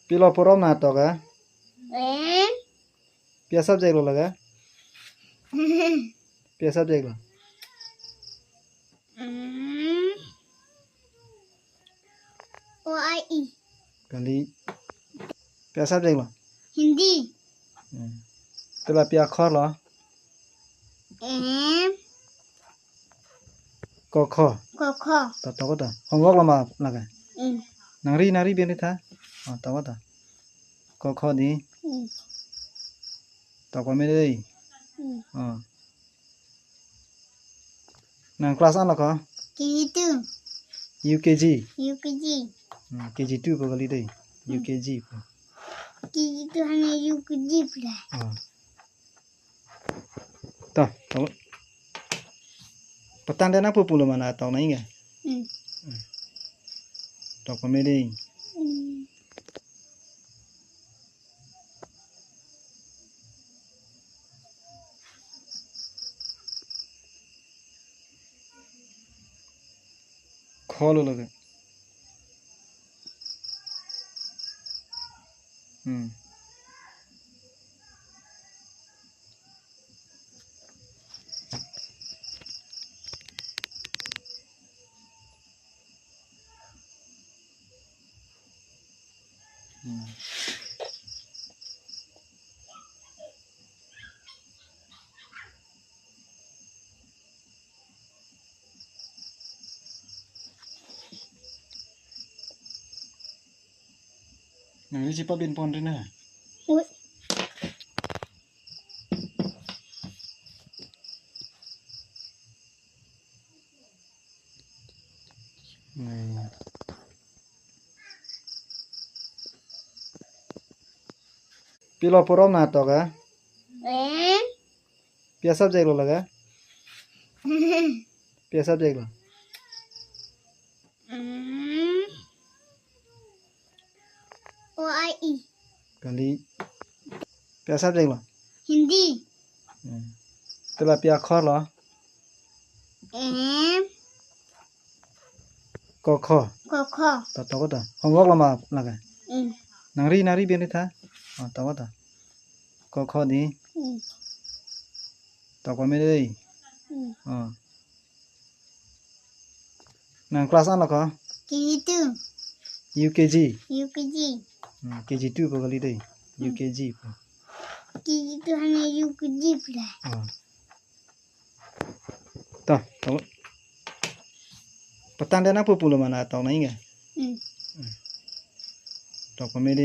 Pila porom na to ka? Pia subject lo laga? Pia subject lo. OIE Kali. Pia subject lo. Hindi Pila pia khor lo. Ko kho. Koko Ta to ta. Homework lo ma laga. Nari bien tha. Ta ta. Ko kho di. Ta ko me dei. Nang class an lo ko? KG2 UKG. UKG KG2 po kali dei. UKG po. KG2 hanya UKG pula Ta. Patan dana po pulo mana tao na inga. Ta ko me dei. Kholo laga. Ni siapa bin pon na. Pila porom na to ka? Pia subject lo laga? Pia subject lo. OIE Kali. Pia subject lo. Hindi Pila pia khor lo. Ko kho. Koko Ta to ta. Homework lo ma laga. Nari bien tha. Ta ta. Ko kho di. Ta ko me dei. Nang class an lo ko? KG2 UKG. UKG KG2 po kali dei. UKG po. KG2 hanya UKG pula Ta. Patan dana po pulo mana tao na inga. Ta ko me dei.